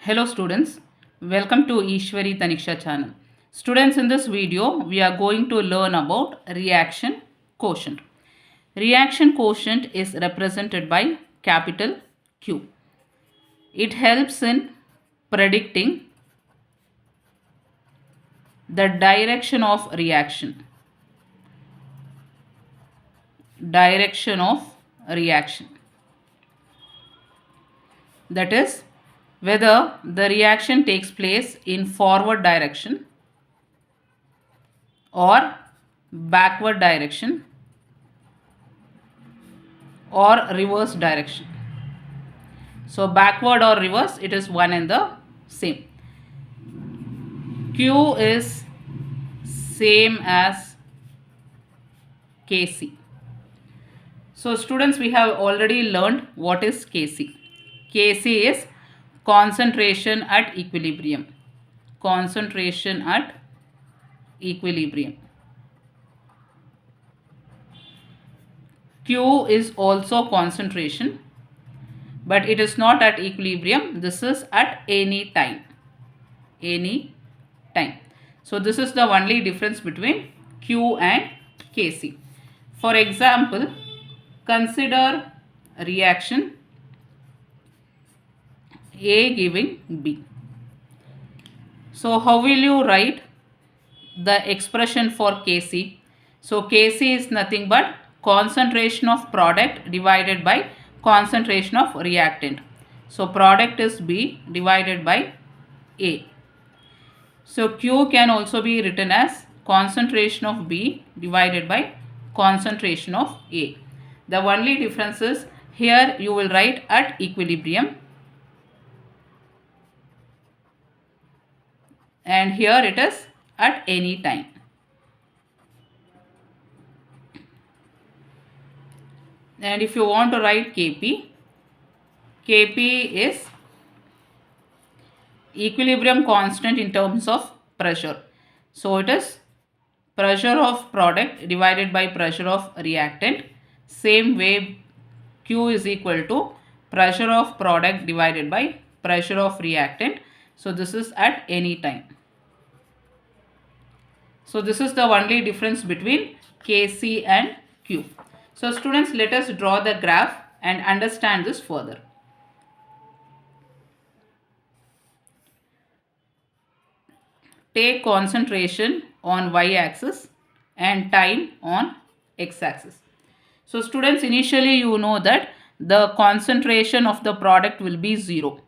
Hello students, welcome to Eshwari Taniksha channel. Students, in this video we are going to learn about reaction quotient. Reaction quotient is represented by capital Q. It helps in predicting the direction of reaction. Direction of reaction. That is, whether the reaction takes place in forward direction or backward direction or reverse direction. So backward or reverse, it is one and the same. Q is same as Kc. So students, we have already learned what is Kc. Kc is concentration at equilibrium. Concentration at equilibrium. Q is also concentration, but it is not at equilibrium. This is at any time. Any time. So this is the only difference between Q and Kc. For example, consider reaction A giving B. So how will you write the expression for Kc? So Kc is nothing but concentration of product divided by concentration of reactant. So product is B divided by A. So Q can also be written as concentration of B divided by concentration of A. The only difference is here you will write at equilibrium and here it is at any time. And if you want to write Kp, Kp is equilibrium constant in terms of pressure. So it is pressure of product divided by pressure of reactant. Same way Q is equal to pressure of product divided by pressure of reactant. So this is at any time. So this is the only difference between Kc and Q. So students, let us draw the graph and understand this further. Take concentration on y-axis and time on x-axis. So students, initially you know that the concentration of the product will be 0.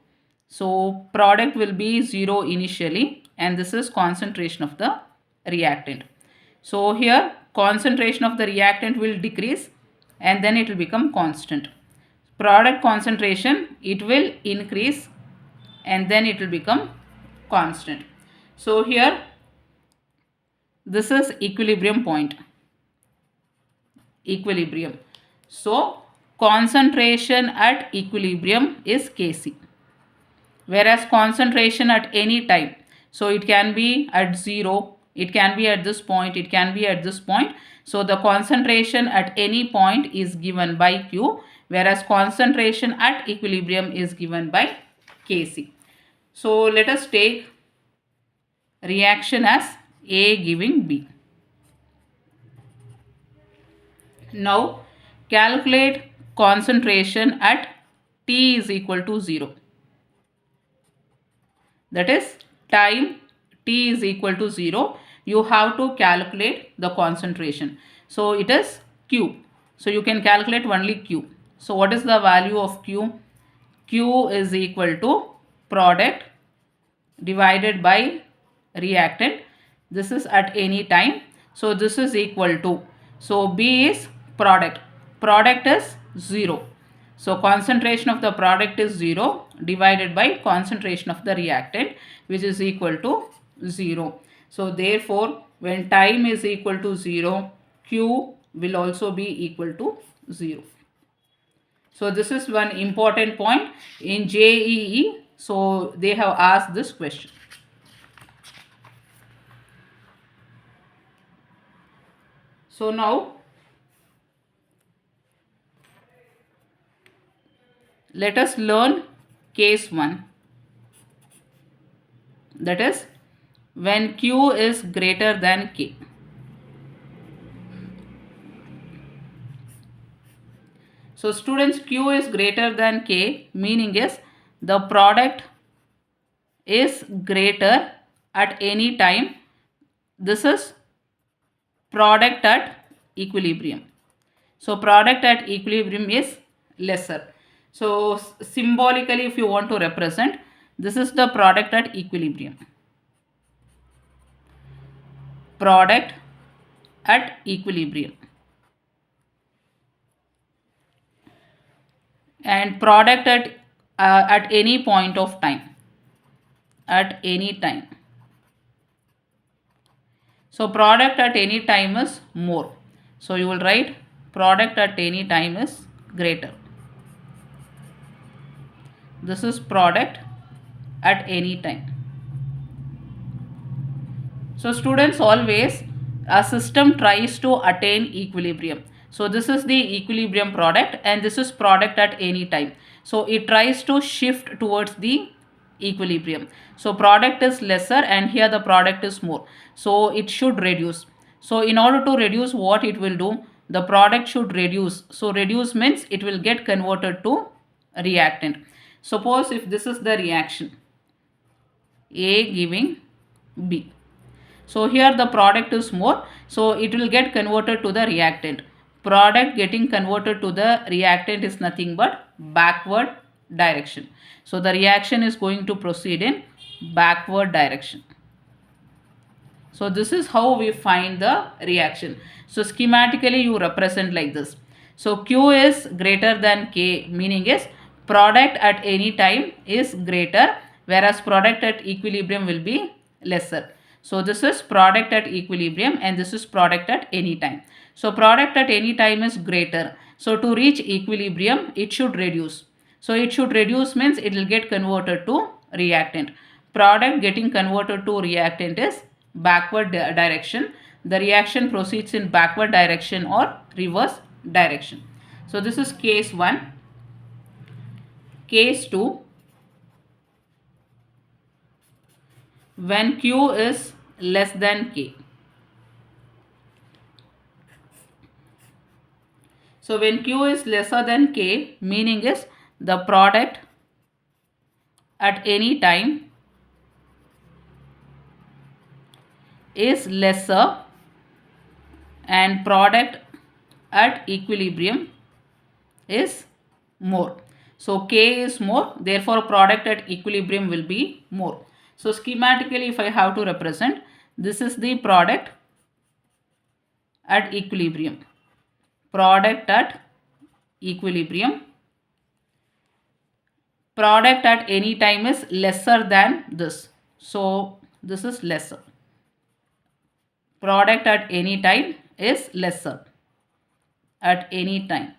So product will be 0 initially, and this is concentration of the reactant. So here concentration of the reactant will decrease and then it will become constant. Product concentration, it will increase and then it will become constant. So here this is equilibrium point. Equilibrium. So concentration at equilibrium is Kc. Whereas concentration at any time, so it can be at 0, it can be at this point, it can be at this point. So the concentration at any point is given by Q, whereas concentration at equilibrium is given by Kc. So let us take reaction as A giving B. Now calculate concentration at T is equal to 0. That is, time T is equal to 0. You have to calculate the concentration. So it is Q. So you can calculate only Q. So what is the value of Q? Q is equal to product divided by reactant. This is at any time. So this is equal to, so B is product. Product is 0. So concentration of the product is 0 divided by concentration of the reactant, which is equal to 0. So therefore when time is equal to 0, Q will also be equal to 0. So this is one important point in JEE. So they have asked this question. So now let us learn case 1. that is when Q is greater than K. So students, Q is greater than K, meaning is the product is greater at any time. This is product at equilibrium. So product at equilibrium is lesser. So symbolically, if you want to represent, this is the product at equilibrium. Product at equilibrium. And product at any point of time. At any time. So product at any time is more. So you will write product at any time is greater. This is product at any time. So students, always a system tries to attain equilibrium. So this is the equilibrium product and this is product at any time. So it tries to shift towards the equilibrium. So product is lesser and here the product is more. So it should reduce. So in order to reduce, what it will do, the product should reduce. So reduce means it will get converted to reactant. Suppose if this is the reaction, A giving B. So here the product is more, so it will get converted to the reactant. Product getting converted to the reactant is nothing but backward direction. So the reaction is going to proceed in backward direction. So this is how we find the reaction. So schematically you represent like this. So Q is greater than K, meaning is product at any time is greater, whereas product at equilibrium will be lesser. So this is product at equilibrium and this is product at any time. So product at any time is greater. So to reach equilibrium, it should reduce. So it should reduce means it will get converted to reactant. Product getting converted to reactant is backward direction. The reaction proceeds in backward direction or reverse direction. So this is case 1. Case 2. When Q is less than K. So when Q is lesser than K, meaning is the product at any time is lesser and product at equilibrium is more. So K is more, therefore product at equilibrium will be more. So schematically, if I have to represent, this is the product at equilibrium. Product at equilibrium. Product at any time is lesser than this. So this is lesser. Product at any time is lesser. At any time.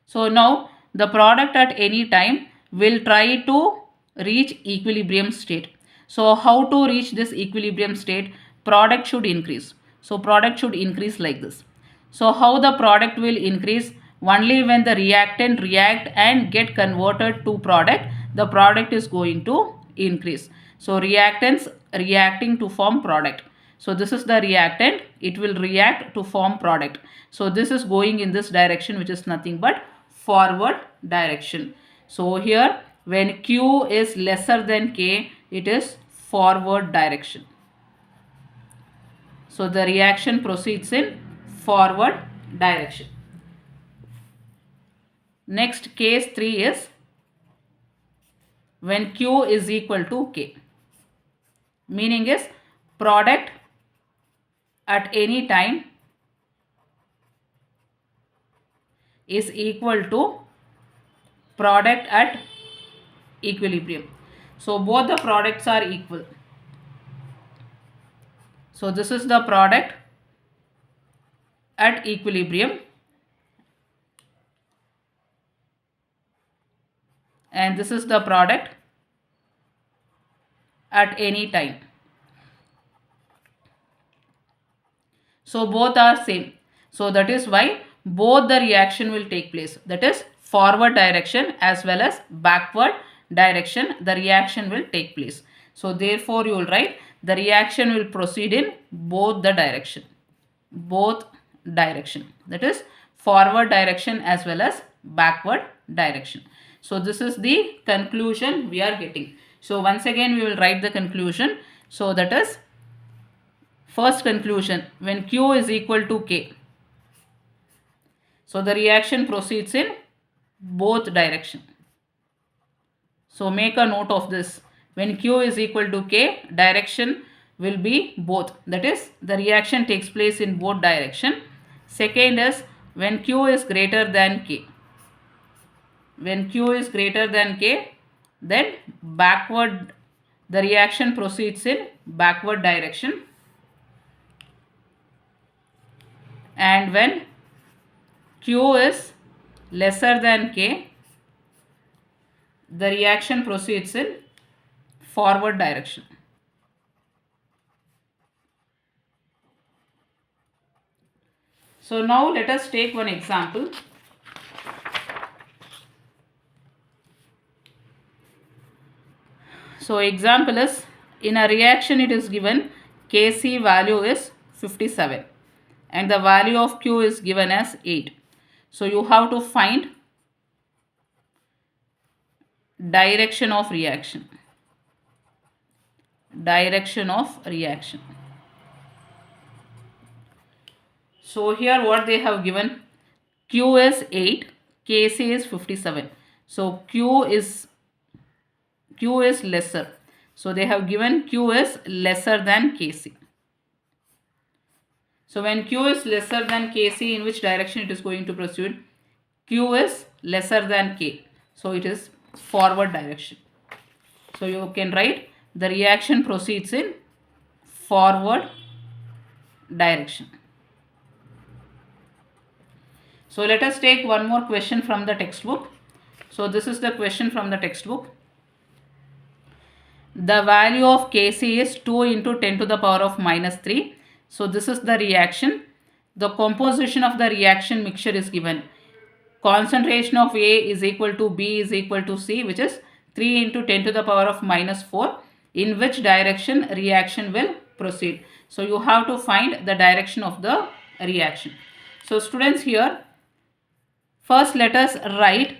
So now the product at any time will try to reach equilibrium state. So how to reach this equilibrium state? Product should increase. So product should increase like this. So how the product will increase? Only when the reactant react and get converted to product, the product is going to increase. So reactants reacting to form product. So this is the reactant, it will react to form product. So this is going in this direction, which is nothing but forward direction. So here when Q is lesser than K, it is forward direction. So the reaction proceeds in forward direction. Next, case 3 is when Q is equal to K. Meaning is product at any time is equal to product at equilibrium. So both the products are equal. So this is the product at equilibrium and this is the product at any time. So both are same. So that is why both the reaction will take place. That is forward direction as well as backward direction, the reaction will take place. So therefore you will write the reaction will proceed in both the direction. Both direction, that is forward direction as well as backward direction. So this is the conclusion we are getting. So once again we will write the conclusion. So that is first conclusion, when Q is equal to K, so the reaction proceeds in both direction. So make a note of this. When Q is equal to K, direction will be both. That is, the reaction takes place in both direction. Second is when Q is greater than K. When Q is greater than K, then the reaction proceeds in backward direction. And when Q is lesser than K, the reaction proceeds in forward direction. So now let us take one example. So example is, in a reaction it is given Kc value is 57 and the value of Q is given as 8. So you have to find direction of reaction. Direction of reaction. So here what they have given, Q is 8, Kc is 57. So Q is lesser. So they have given Q is lesser than Kc. So when Q is lesser than Kc, in which direction it is going to proceed? Q is lesser than K. So it is forward direction. So you can write the reaction proceeds in forward direction. So let us take one more question from the textbook. So this is the question from the textbook. The value of Kc is 2 into 10 to the power of minus 3. So this is the reaction. The composition of the reaction mixture is given. Concentration of A is equal to B is equal to C, which is 3 into 10 to the power of minus 4. In which direction reaction will proceed? So you have to find the direction of the reaction. So students, here first let us write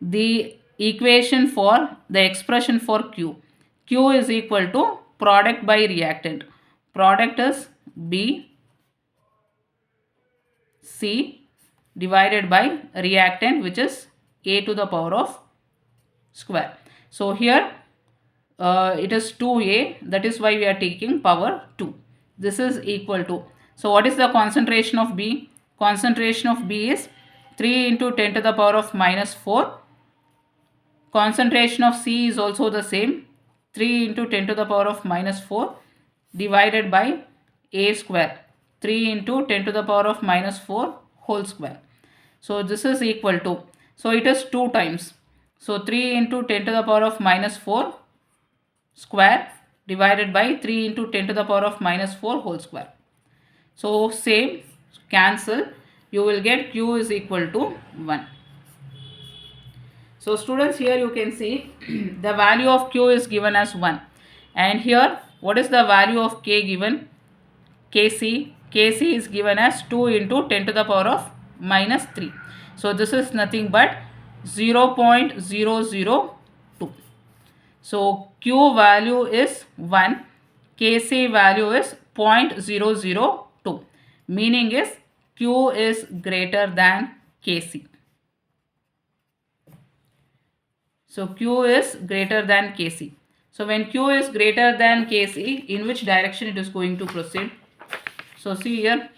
the equation for the expression for Q. Q is equal to product by reactant. Product is B C divided by reactant, which is A to the power of square. So here it is 2A, that is why we are taking power 2. This is equal to, so what is the concentration of B? Concentration of B is 3 into 10 to the power of minus 4. Concentration of C is also the same, 3 into 10 to the power of minus 4 divided by A square, 3 into 10 to the power of minus 4 whole square. So this is equal to, so it is 2 times. So 3 into 10 to the power of minus 4 square divided by 3 into 10 to the power of minus 4 whole square. So same, cancel, you will get Q is equal to 1. So students, here you can see the value of Q is given as 1. And here what is the value of K given? Kc. Kc is given as 2 into 10 to the power of minus 3. So this is nothing but 0.002. So Q value is 1. Kc value is 0.002. Meaning is Q is greater than Kc. So Q is greater than Kc. So when Q is greater than Kc, in which direction it is going to proceed? So see here,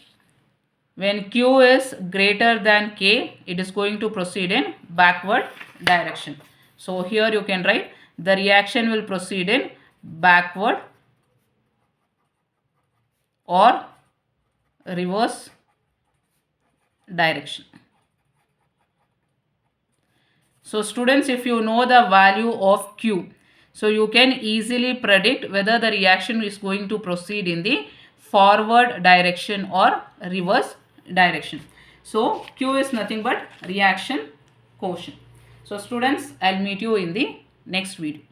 when Q is greater than K, it is going to proceed in backward direction. So here you can write the reaction will proceed in backward or reverse direction. So students, if you know the value of Q, so you can easily predict whether the reaction is going to proceed in the forward direction or reverse direction. So Q is nothing but reaction quotient. So students, I'll meet you in the next video.